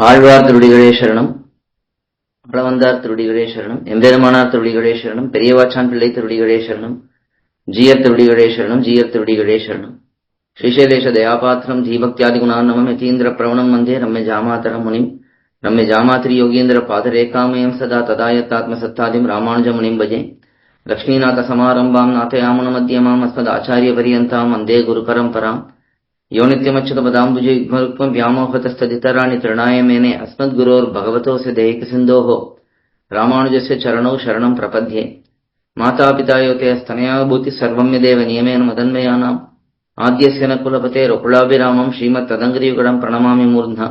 ஆழ்வார் திருடிகளே சரணம், அளவந்தார் திருடிகளே சரணம், எம்பெருமானார் திருடிகளே சரணம், பெரியவாச்சான் பிள்ளை திருடிகளே சரணம், ஜீயர் திருடிகளே சரணம், ஜீயர் திருடிகளே சரணம். ஸ்ரீசைலேஷ தயாபாத்திரம் தீபக்தியாதி குணார்ணவம் யதீந்திர பிரவணம் வந்தே ரம்ய ஜாமாதரம் முனிம் ரம்ய ஜாமாத்திரி யோகீந்திர பாதரேகாமயம் சதா ததாயத்தாத்ம சத்தாதிம் ராமானுஜ முனிம் பஜே. லக்ஷ்மீநாத சமாரம்பாம் நாதயாமுன மத்தியமாம் அஸ்மத் ஆச்சாரிய பரியந்தாம் வந்தே குரு பரம்பராம். யோ நித்யமச்சுதபதாம்புஜ யுக்மருக்மம் व्यामोहतस्तदितराणि तृणाय मेने अस्मद्गुरोर्भगवतोऽस्य दैकसिन्धोः रामानुजस्य चरणौ शरणं प्रपद्ये. मातापितायोते स्तनया भूति सर्वं यदेव नियमेन मदन्मयानाम् आद्यस्य न कुलपतेरुकुलाभिरामं श्रीमत्तदङ्घ्रियुगडं प्रणमामि मूर्ध्ना.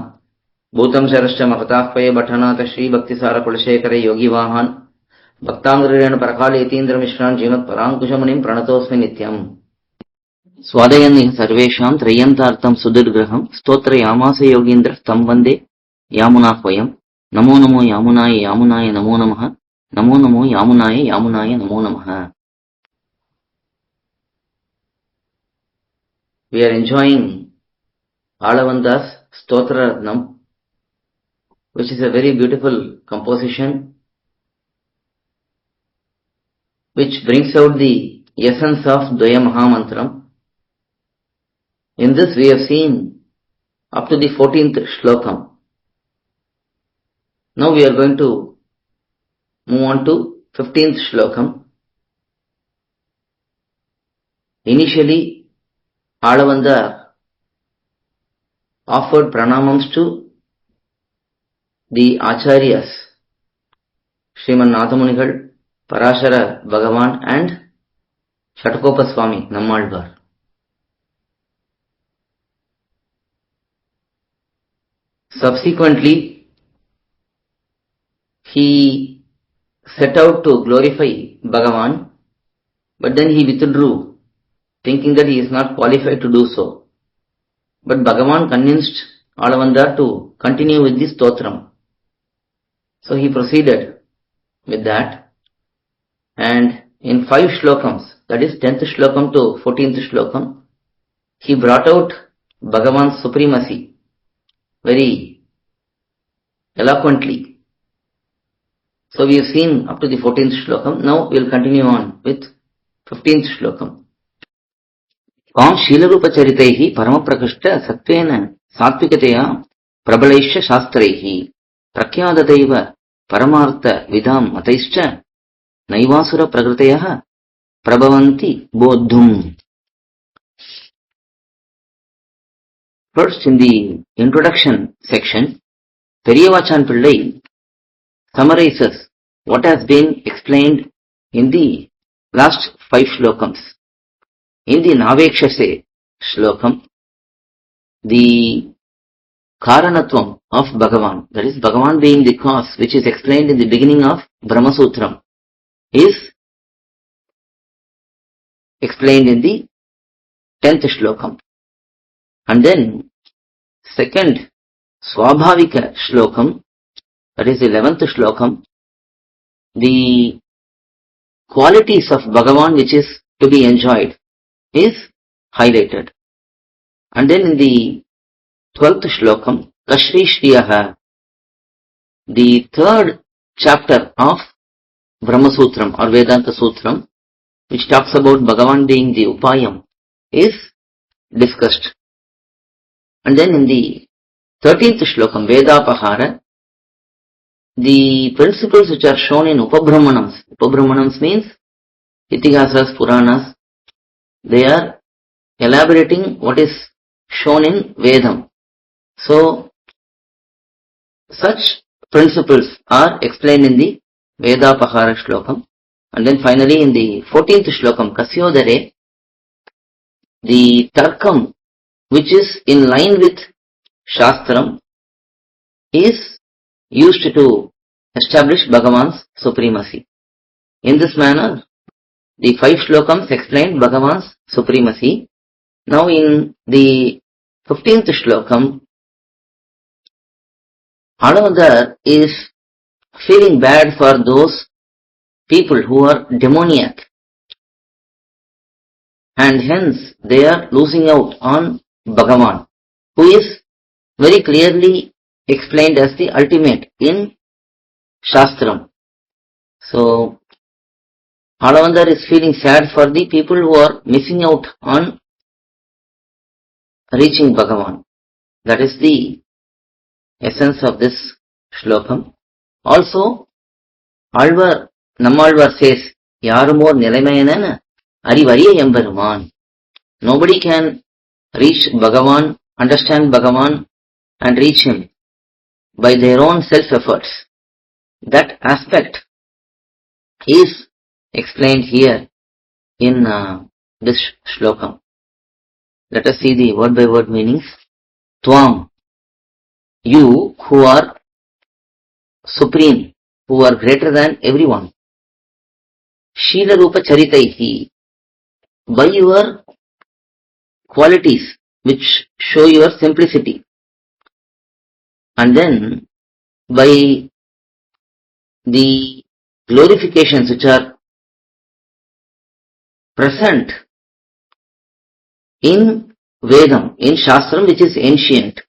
भूतं शरश्च महताह्वये भट्टनाथ श्रीभक्तिसारकुलशेखरे योगिवाहान् भक्ताङ्घ्रिरेण परकालयतीन्द्रमिश्रान् श्रीमत्पराङ्कुशमुनिं प्रणतोऽस्मि नित्यम्. स्वादयन् सर्वेषां त्रय्यन्तार्थं सुदुर्ग्रहं स्तोत्रयामास योगीन्द्र तं वन्दे यामुनाह्वयम्. नमो नमो यामुनाय यामुनाय नमो नमः, नमो नमो यामुनाय यामुनाय नमो नमः. We are enjoying Alavanda's Stotra Rathnam, which is a very beautiful composition which brings out the essence of Dvaya Mahamantram. In this we have seen up to the 14th SlOkam. Now we are going to move on to 15th SlOkam. Initially, Alavandar offered pranamams to the Acharyas, Sriman Nathamunigal, Parashara Bhagavan and Shatakopa Swami Nammalvar. Subsequently, he set out to glorify Bhagavan, but then he withdrew, thinking that he is not qualified to do so. But Bhagavan convinced Alavandar to continue with this stotram. So he proceeded with that, and in 5 SlOkams, that is 10th SlOkam to 14th SlOkam, he brought out Bhagavan's supremacy very eloquently. So we have seen up to the 14th SlOkam. Now we will continue on with 15th SlOkam. Kam Shilarupa Charitaihi Paramaprakrishta Satvena Satvikataya Prabalaisha Shastraihi Prakyadataiva Paramartha Vidam Mataischa Naivasura Prakritayaha Prabhavanti Bodhum. First, in the introduction section, Periyavachan Pillai summarizes what has been explained in the last 5 SlOkams. In the Navekshase SlOkam, the Karanatvam of Bhagavan, that is Bhagavan being the cause, which is explained in the beginning of Brahma Sutram, is explained in the 10th SlOkam. And then second Swabhavika SlOkam, that is 11th SlOkam, the qualities of Bhagavan which is to be enjoyed is highlighted. And then in the 12th SlOkam, Kashri Shriyaha, the 3rd chapter of Brahma Sutram or Vedanta Sutram, which talks about Bhagavan being the Upayam, is discussed. And then in the 13th SlOkam, Vedapahara, the principles which are shown in Upabrahmanams. Upabrahmanams means Itihasas, Puranas. They are elaborating what is shown in Vedam. So, such principles are explained in the Vedapahara SlOkam. And then finally in the 14th SlOkam, Kasyodare, the Tarkam which is in line with Shastram is used to establish Bhagavan's supremacy. In this manner, the 5 SlOkams explain Bhagavan's supremacy. Now in the 15th SlOkam, Alavandar is feeling bad for those people who are demoniac, and hence they are losing out on Bhagavan, who is very clearly explained as the ultimate in Shastram. So, Alavandar is feeling sad for the people who are missing out on reaching Bhagavan. That is the essence of this shlokam. Also, Nammalvar says, Yarumor Nilaimayanana Arivariya Emberuman. Nobody can reach Bhagavan, understand Bhagavan and reach him by their own self-efforts. That aspect is explained here in this shlokam. Let us see the word by word meanings. Tvam, you who are supreme, who are greater than everyone. Shila Rupa Charitaihi, by your qualities which show your simplicity. And then by the glorifications which are present in Vedam, in Shastram which is ancient,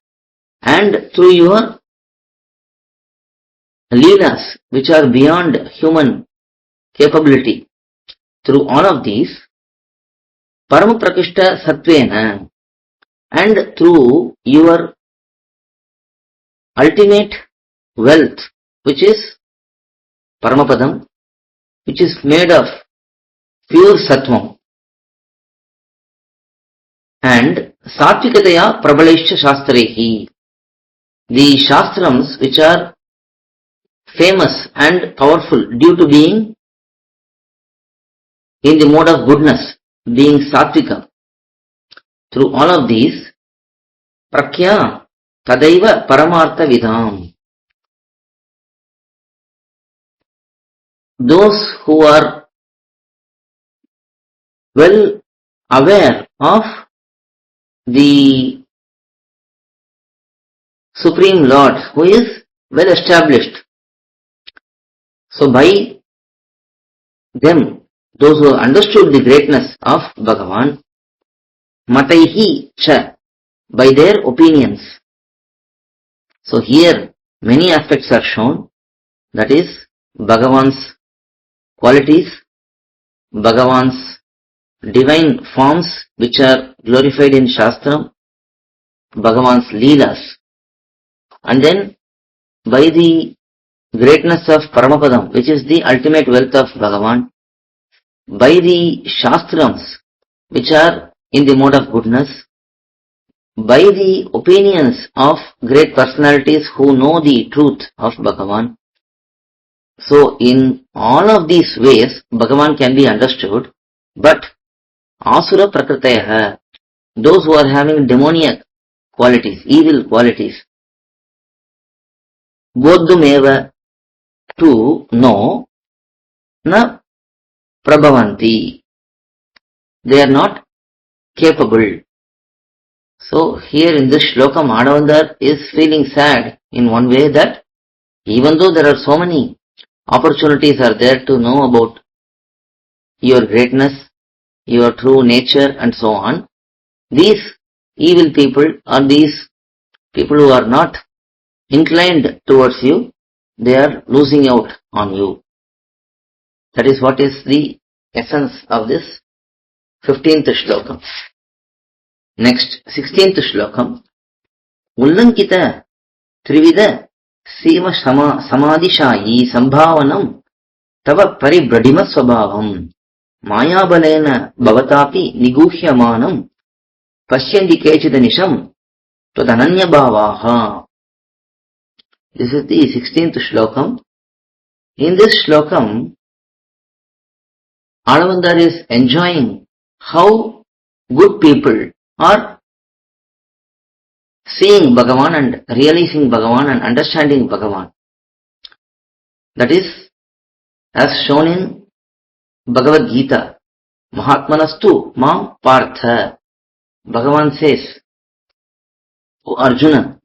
and through your Leelas which are beyond human capability. Through all of these, Paramaprakishta Satvena, and through your ultimate wealth which is Paramapadam, which is made of pure Sattvam, and Satvikataya Prabalaishcha Shastrehi, the Shastrams which are famous and powerful due to being in the mode of goodness, being Sattvika. Through all of these, Prakya Tadaiva Paramartha Vidham. Those who are well aware of the Supreme Lord who is well established. So by them, those who have understood the greatness of Bhagavan, Mataihi Cha, by their opinions. So here many aspects are shown, that is Bhagavan's qualities, Bhagavan's divine forms which are glorified in Shastram, Bhagavan's Leelas, and then by the greatness of Paramapadam, which is the ultimate wealth of Bhagavan, by the Shastrams which are in the mode of goodness, by the opinions of great personalities who know the truth of Bhagavan. So in all of these ways, Bhagavan can be understood, but Asura Prakritaya, those who are having demoniac qualities, evil qualities, Bodhumeva, to know, na prabhavanti, they are not capable. So here in this shloka, Madhavandar is feeling sad in one way that even though there are so many opportunities are there to know about your greatness, your true nature and so on, these evil people or these people who are not inclined towards you, they are losing out on you. That is what is the essence of this 15th shlokam. Next, 16th shlokam. Ullankita Trivida Seva Samadhishayi Sambhavanam Tava Paribradhima Swabhavam Mayabalena Bhavatapi Niguhyamanam Pashyandi Kechidanisham Tvadananya Bhavaha. This is the 16th shlokam. In this shlokam, Alavandar is enjoying how good people are seeing Bhagavan and realizing Bhagavan and understanding Bhagavan. That is, as shown in Bhagavad Gita, Mahatmanastu Mam Partha. Bhagavan says, O Arjuna,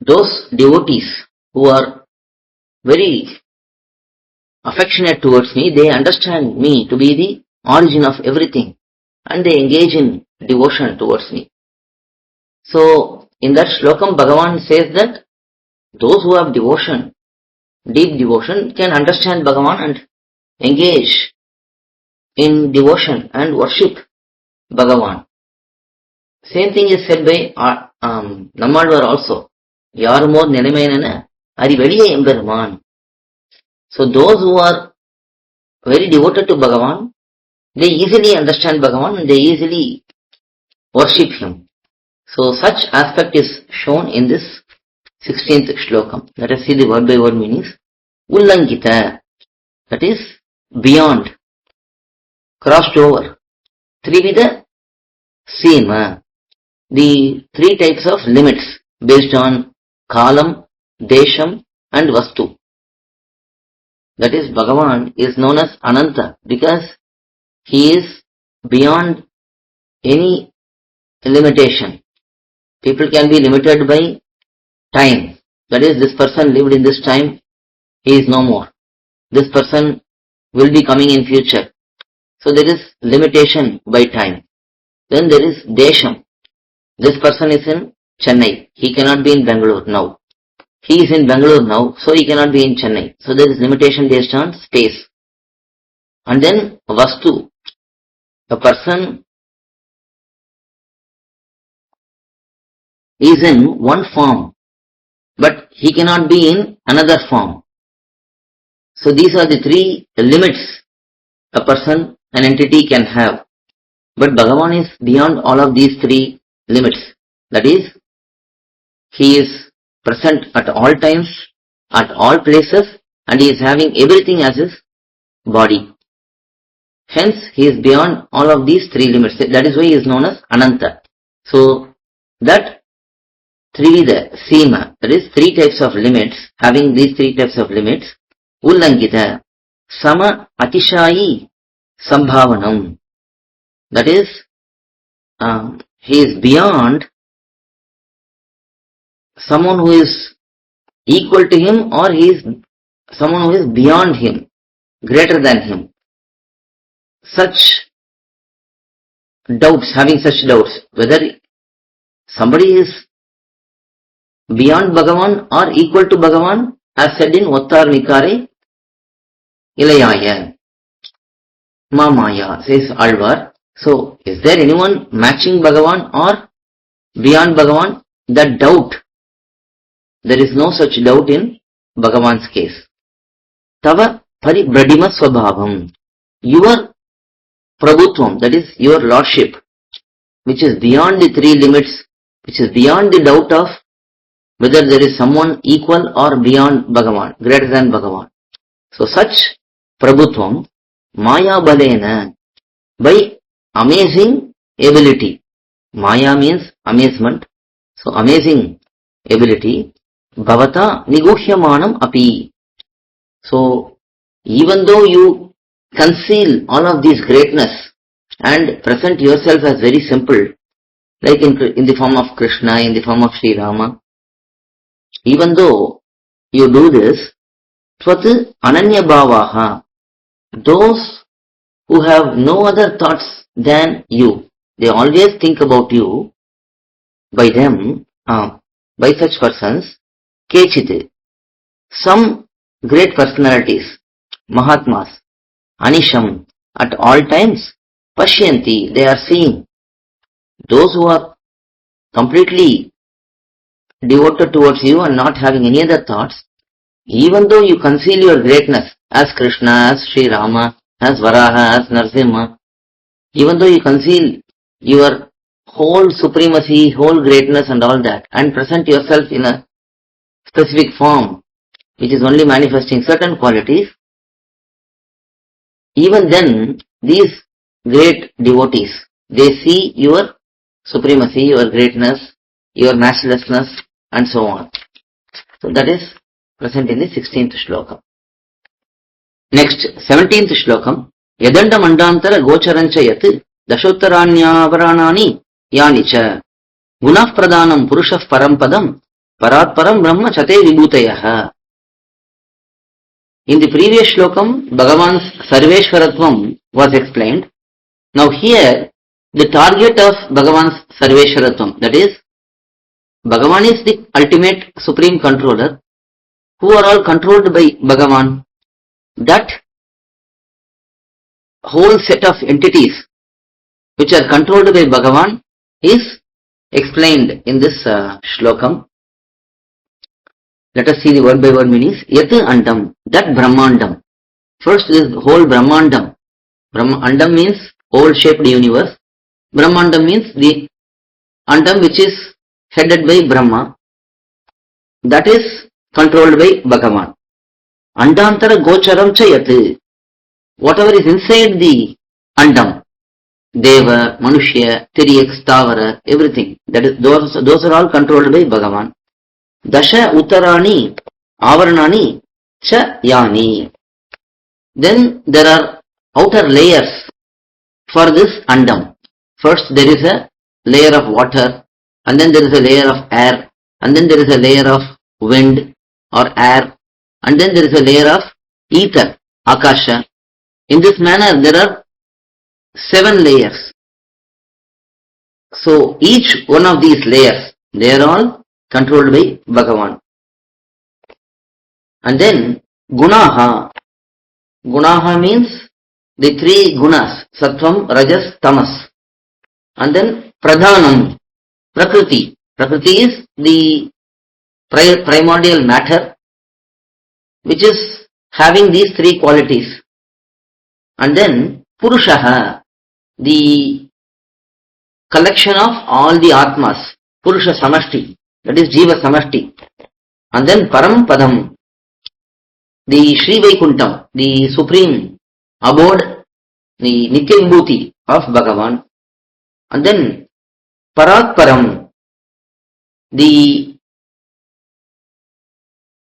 those devotees who are very affectionate towards me, they understand me to be the origin of everything and they engage in devotion towards me. So, in that shlokam, Bhagavan says that Those who have devotion, deep devotion, can understand Bhagavan and engage in devotion and worship Bhagavan. Same thing is said by Nammalvar also. Yarumor Nelimainana Ariveliya Emberuman. So those who are very devoted to Bhagavan, they easily understand Bhagavan and they easily worship him. So such aspect is shown in this 16th shlokam. Let us see the word by word meanings. Ullangita, that is beyond, crossed over. Trivida Seema, the three types of limits based on Kalam, Desham and Vastu. That is, Bhagavan is known as Ananta because he is beyond any limitation. People can be limited by time. That is, this person lived in this time, he is no more. This person will be coming in future. So there is limitation by time. Then there is Desham. This person is in Chennai. He cannot be in Bangalore now. He is in Bangalore now, so he cannot be in Chennai. So there is limitation based on space. And then Vastu. A person is in one form, but he cannot be in another form. So these are the three limits a person, an entity can have. But Bhagavan is beyond all of these three limits. That is, he is present at all times, at all places, and he is having everything as his body. Hence, he is beyond all of these three limits. That is why he is known as Ananta. So, that Trivida, Seema, that is three types of limits, having these three types of limits, Ullangita, Sama Atishayi Sambhavanam. That is, he is beyond someone who is equal to him, or he is someone who is beyond him, greater than him. Such doubts, having such doubts, whether somebody is beyond Bhagavan or equal to Bhagavan, as said in Ottar Nikare Ilayaya Mamaya, says Alvar. So, is there anyone matching Bhagavan or beyond Bhagavan? That doubt, there is no such doubt in Bhagavan's case. Tava Paribradima Swabhavam, your Prabhutvam, that is your lordship, which is beyond the three limits, which is beyond the doubt of whether there is someone equal or beyond Bhagavan, greater than Bhagavan. So such Prabhutvam, Maya Balena, by amazing ability. Maya means amazement. So amazing ability. Bhavata Niguhyamanam Api. So even though you conceal all of this greatness and present yourself as very simple, like in the form of Krishna, in the form of Sri Rama, even though you do this, Tvat Ananya Bhavaha, those who have no other thoughts than you, they always think about you, by them, by such persons, Kechit, some great personalities, Mahatmas, Anisham, at all times, Pashyanti, they are seeing. Those who are completely devoted towards you and not having any other thoughts, even though you conceal your greatness as Krishna, as Sri Rama, as Varaha, as Narasimha, even though you conceal your whole supremacy, whole greatness and all that, and present yourself in a specific form, which is only manifesting certain qualities, even then, these great devotees, they see your supremacy, your greatness, your matchlessness, and so on. So that is present in the 16th shlokam. Next, 17th shlokam. Yadanda mandantara gocharancha yat dashottaranya yanicha gunah pradhanam purushah parampadam paratparam brahma chate vibhutayah. In the previous shlokam, Bhagavan's Sarveshwaratvam was explained. Now here, the target of Bhagavan's Sarveshwaratvam, that is, Bhagavan is the ultimate supreme controller. Who are all controlled by Bhagavan? That whole set of entities which are controlled by Bhagavan is explained in this shlokam. Let us see the word by word meanings. Yat andam, that Brahmandam. First is the whole Brahmandam. Andam means oval shaped universe. Brahmandam means the andam which is headed by Brahma. That is controlled by Bhagavan. Andantara gocharam cha yat. Whatever is inside the andam, Deva, Manushya, Tiryak, sthOthra, everything. That is, those are all controlled by Bhagavan. Dasha Uttarani Avaranani Cha Yani. Then there are outer layers for this andam. First there is a layer of water, and then there is a layer of air, and then there is a layer of wind or air, and then there is a layer of ether, Akasha. In this manner there are 7 layers. So each one of these layers, they are all controlled by Bhagavan. And then Gunaha. Gunaha means the 3 gunas, Sattvam, Rajas, Tamas. And then Pradhanam, Prakriti. Prakriti is the primordial matter which is having these 3 qualities. And then Purushaha, the collection of all the Atmas, Purusha Samashti, that is Jiva Samashti. And then Param Padam, the Sri Vaikuntham, the supreme abode, the Nitya Vibhuti of Bhagavan. And then Parat Param, the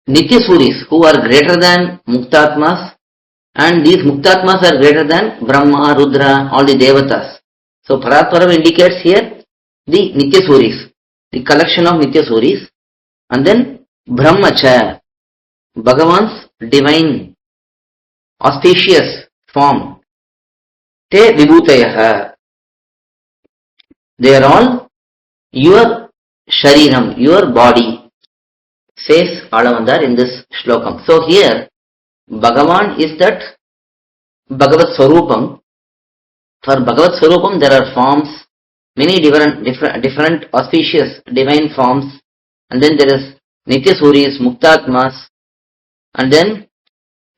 Nitya Suris who are greater than Muktatmas, and these Muktatmas are greater than Brahma, Rudra, all the Devatas. So Parat Param indicates here the Nitya Suris, the collection of Nitya Suris. And then Brahmacha, Bhagavan's divine auspicious form. Te Vibhutayaha, they are all your Shariram, your body, says Alavandar in this shlokam. So here Bhagavan is that Bhagavat Swarupam. For Bhagavat Swarupam there are forms, many different auspicious divine forms, and then there is Nitya Suris, Muktatmas, and then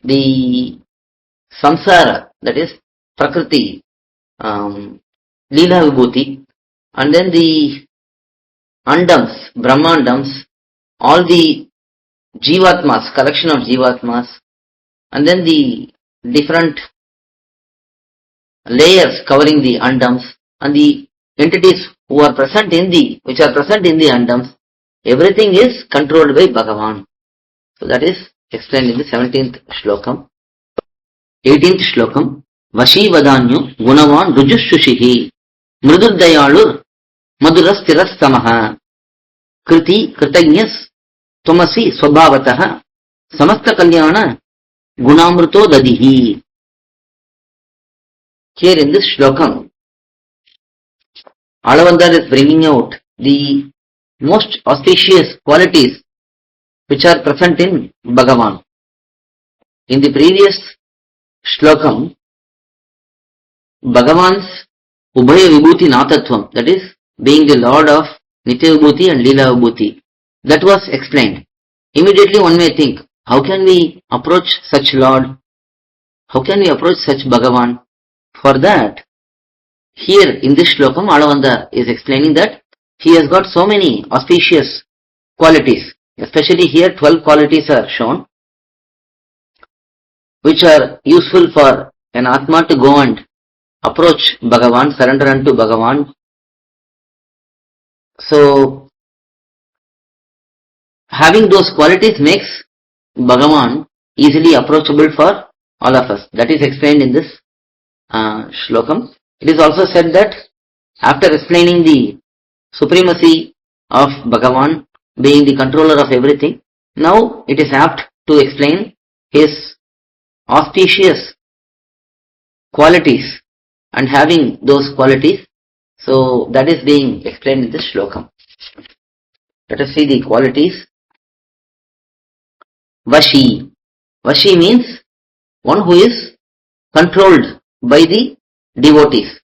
the Samsara, that is Prakriti, Leela Vibhuti, and then the Andams, Brahmandams, all the Jivatmas, collection of Jivatmas, and then the different layers covering the andams, and the entities who are present in the, which are present in the andams, everything is controlled by Bhagavan. So that is explained in the 17th shlokam. 18th shlokam. Vashi Vadanyu Gunavan Rujushushi Mridudayalur Madurastiras Samaha Kriti Kritanyas Tomasi Swabhavataha Samasta Kalyana Gunamruto Dadihi. Here in this shlokam, Alavandar is bringing out the most auspicious qualities which are present in Bhagavan. In the previous shlokam, Bhagavan's Ubhaya Vibhuti Nathatvam, that is, being the Lord of Nitya Vibhuti and Leela Vibhuti, that was explained. Immediately one may think, how can we approach such Lord? How can we approach such Bhagavan? For that, here in this shlokam, Alavandar is explaining that he has got so many auspicious qualities. Especially here 12 qualities are shown, which are useful for an Atma to go and approach Bhagavan, surrender unto Bhagavan. So, having those qualities makes Bhagavan easily approachable for all of us. That is explained in this shlokam. It is also said that after explaining the supremacy of Bhagavan being the controller of everything, now it is apt to explain his auspicious qualities and having those qualities. So that is being explained in this shlokam. Let us see the qualities. Vashi. Vashi means one who is controlled by the devotees.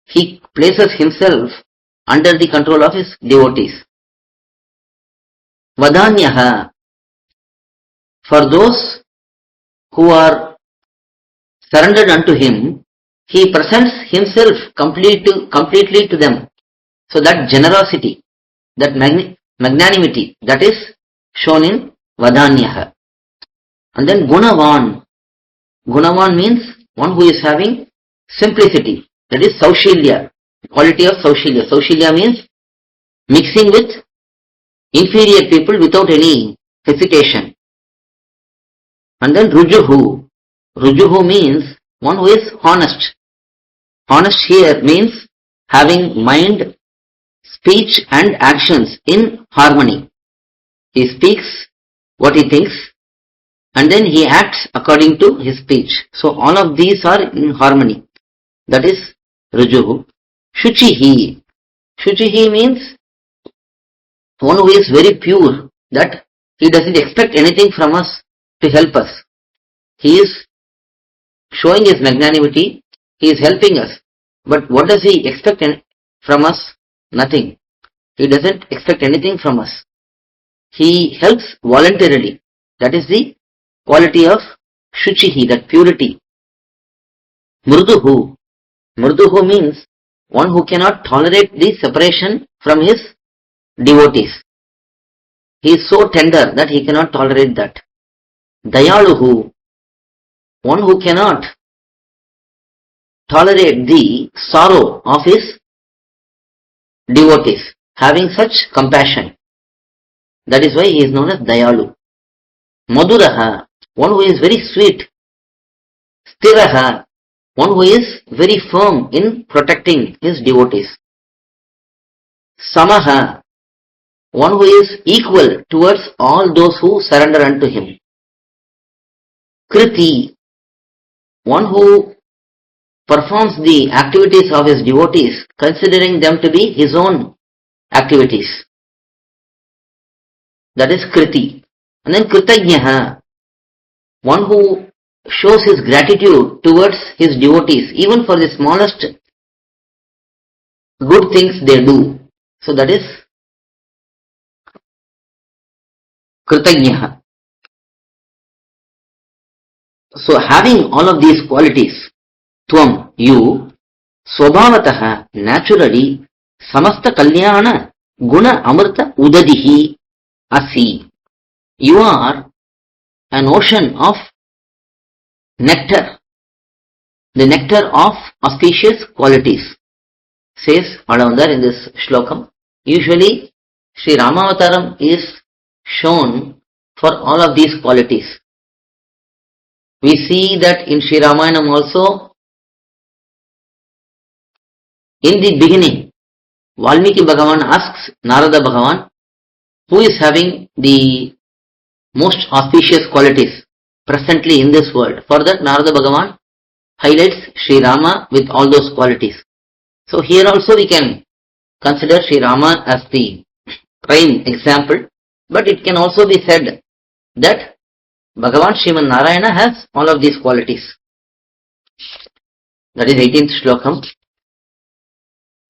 He places himself under the control of his devotees. Vadanyaha. For those who are surrendered unto him, he presents himself completely to them. So that generosity, that magnanimity, that is shown in Vadanyaha. And then Gunavan. Gunavan means one who is having simplicity. That is Saushilya, quality of Saushilya. Saushilya means mixing with inferior people without any hesitation. And then Rujuhu. Rujuhu means one who is honest. Honest here means having mind, speech and actions in harmony. He speaks what he thinks and then he acts according to his speech. So all of these are in harmony. That is Rujuhu. Shuchihi. Shuchihi means one who is very pure, that he doesn't expect anything from us to help us. He is showing his magnanimity, he is helping us. But what does he expect from us? Nothing. He doesn't expect anything from us. He helps voluntarily. That is the quality of Shuchihi, that purity. Murduhu. Murduhu means one who cannot tolerate the separation from his devotees. He is so tender that he cannot tolerate that. Dayaluhu. One who cannot tolerate the sorrow of his devotees, having such compassion. That is why he is known as Dayalu. Maduraha. One who is very sweet. Sthiraha. One who is very firm in protecting his devotees. Samaha. One who is equal towards all those who surrender unto him. Kriti. One who performs the activities of his devotees, considering them to be his own activities. That is Kriti. And then Kritagnaha. One who shows his gratitude towards his devotees, even for the smallest good things they do. So that is Kritagnaha. So having all of these qualities, Tvam, you, Swabhavataha, naturally, Samasta Kalyana, Guna Amrita Udadihi, Asi. You are an ocean of nectar, the nectar of auspicious qualities, says Alavandar in this shlokam. Usually, Sri Ramavataram is shown for all of these qualities. We see that in Sri Ramayanam also, in the beginning, Valmiki Bhagavan asks Narada Bhagavan, who is having the most auspicious qualities presently in this world. For that, Narada Bhagavan highlights Sri Rama with all those qualities. So here also we can consider Sri Rama as the prime example, but it can also be said that Bhagavan Sriman Narayana has all of these qualities. That is 18th shlokam.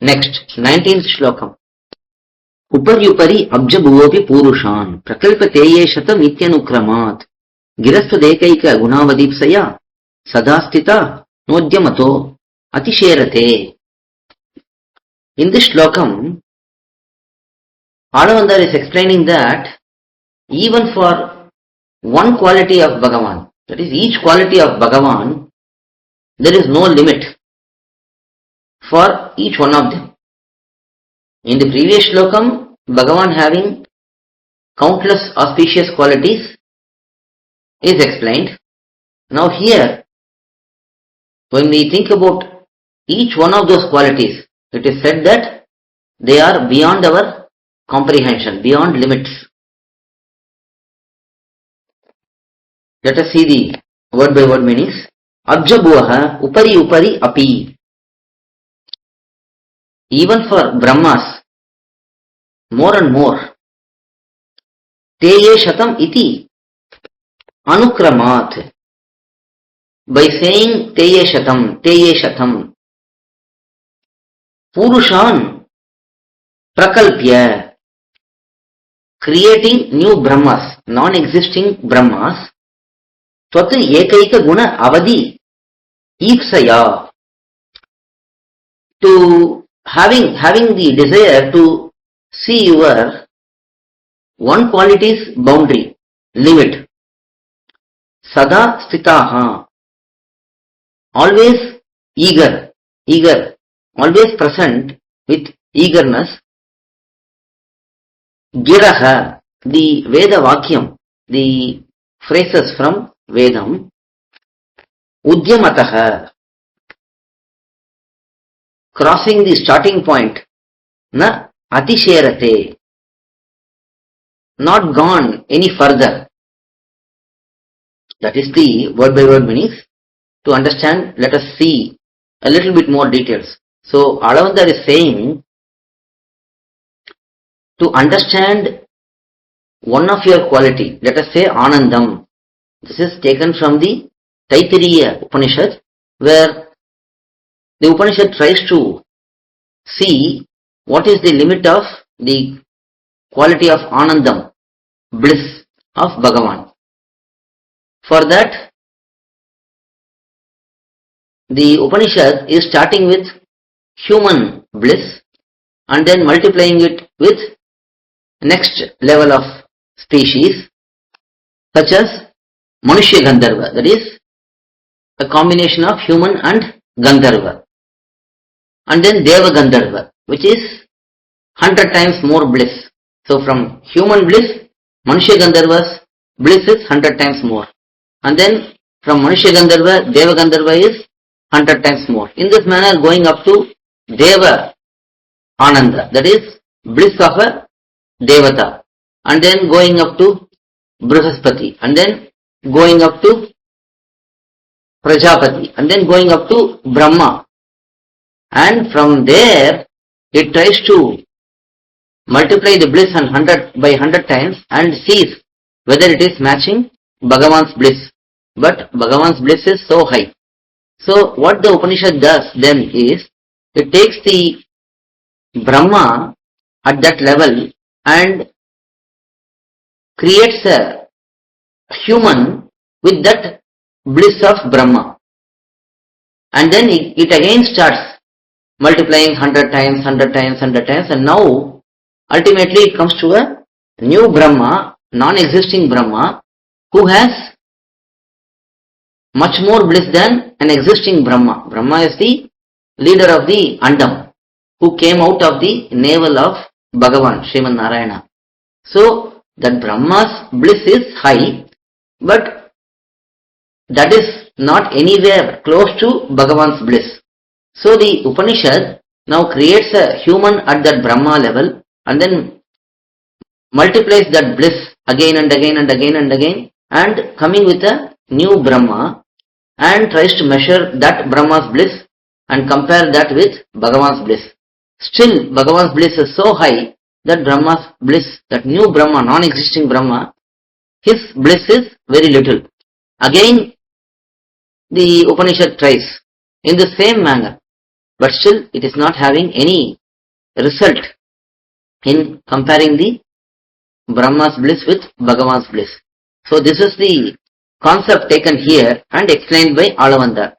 Next, 19th shlokam. Uparyupari abjabuvopi purushan prakalpateye shata nityanukramat girastadekaika gunavadipsaya sadastita nodyamato atisherate. In this shlokam, Alavandar is explaining that even for one quality of Bhagavan, that is each quality of Bhagavan, there is no limit for each one of them. In the previous shlokam, Bhagavan having countless auspicious qualities is explained. Now here, when we think about each one of those qualities, it is said that they are beyond our comprehension, beyond limits. Let us see the word by word meanings. Abjabuaha upari upari api. Even for Brahmas, more and more, Teye shatam iti anukramat. By saying Teye shatam, Purushan prakalpya, creating new Brahmas, non-existing Brahmas, Tvat ekaika guna avadi ipsaya, to having the desire to see your one quality's boundary, limit. Sada sthitaha, always eager, always present with eagerness. Giraha, the Veda Vakyam, the phrases from Vedam. Udyamataha, crossing the starting point. Na atisherate, not gone any further. That is the word by word meanings. To understand, let us see a little bit more details. So Alavandar is saying, to understand one of your quality, let us say Anandam. This is taken from the Taittiriya Upanishad, where the Upanishad tries to see what is the limit of the quality of Anandam, bliss of Bhagavan. For that, the Upanishad is starting with human bliss and then multiplying it with next level of species, such as Manushya Gandharva, that is a combination of human and Gandharva, and then Deva Gandharva, which is 100 times more bliss. So from human bliss, Manushya Gandharva's bliss is 100 times more, and then from Manushya Gandharva, Deva Gandharva is 100 times more. In this manner, going up to Deva Ananda, that is bliss of a Devata, and then going up to Brihaspati, and then going up to Prajapati, and then going up to Brahma. And from there, it tries to multiply the bliss by 100 times and sees whether it is matching Bhagavan's bliss. But Bhagavan's bliss is so high. So what the Upanishad does then is, it takes the Brahma at that level and creates a human with that bliss of Brahma. And then it again starts multiplying 100 times, and now ultimately it comes to a new Brahma, non-existing Brahma, who has much more bliss than an existing Brahma. Brahma is the leader of the Andam, who came out of the navel of Bhagavan, Sriman Narayana. So that Brahma's bliss is high, but that is not anywhere close to Bhagavan's bliss. So the Upanishad now creates a human at that Brahma level and then multiplies that bliss again and again and again and again, and coming with a new Brahma and tries to measure that Brahma's bliss and compare that with Bhagavan's bliss. Still, Bhagavan's bliss is so high that Brahma's bliss, that new Brahma, non-existing Brahma, his bliss is very little. Again, the Upanishad tries in the same manner, but still it is not having any result in comparing the Brahma's bliss with Bhagavan's bliss. So this is the concept taken here and explained by Alavandar.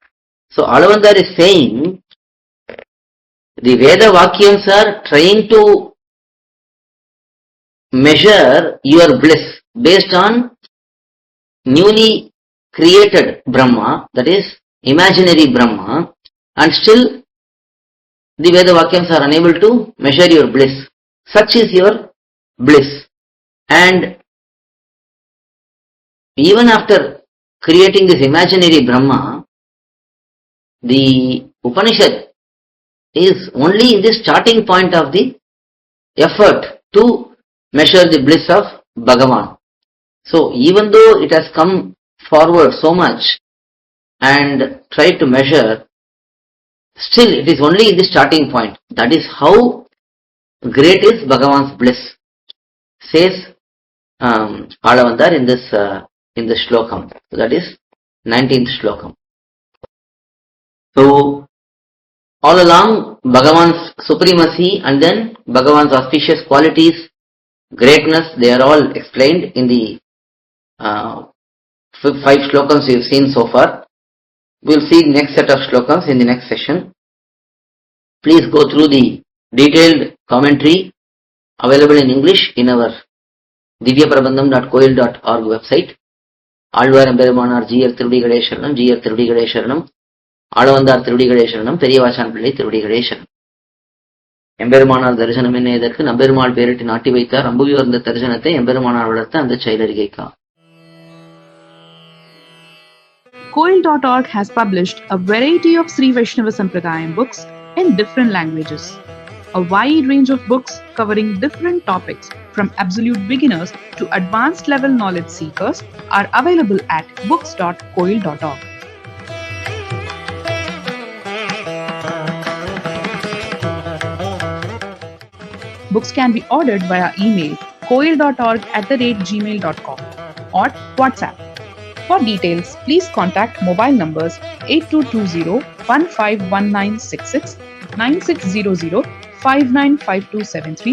So Alavandar is saying the Veda Vakyams are trying to measure your bliss based on newly created Brahma, that is imaginary Brahma, and still the Veda Vakyams are unable to measure your bliss. Such is your bliss. And even after creating this imaginary Brahma, the Upanishad is only in the starting point of the effort to measure the bliss of Bhagavan. So even though it has come forward so much and tried to measure, still it is only in the starting point. That is how great is Bhagavan's bliss. Says Alavandar in this shlokam. So that is 19th shlokam. So all along Bhagavan's supremacy and then Bhagavan's auspicious qualities, greatness, they are all explained in the 5 shlokams we have seen so far. We will see next set of shlokams in the next session. Please go through the detailed commentary available in English in our divyaprabandham.coil.org website. Alvar Emberumanar G.R. Thirudigalai Sharanam, G.R. Thirudigalai Sharanam, Alavandar Thirudigalai Sharanam, Periyavachan Pillai Thirudigalai Sharanam. எம்பெருமானார் தரிசனம் என்ன இதற்கு நம்பெருமாள் பேரிட்டு நாட்டி வைத்தார் அம்புவி வந்த தரிசனத்தை எம்பெருமானார் வளர்த்த அந்த செயலறிகைக்கா. Coil.org has published a variety of Sri Vaishnava Sampradayam books in different languages. A wide range of books covering different topics from absolute beginners to advanced level knowledge seekers are available at books.coil.org. Books can be ordered via email coil.org@gmail.com or WhatsApp. For details, please contact mobile numbers 8220-151966, 9600-595273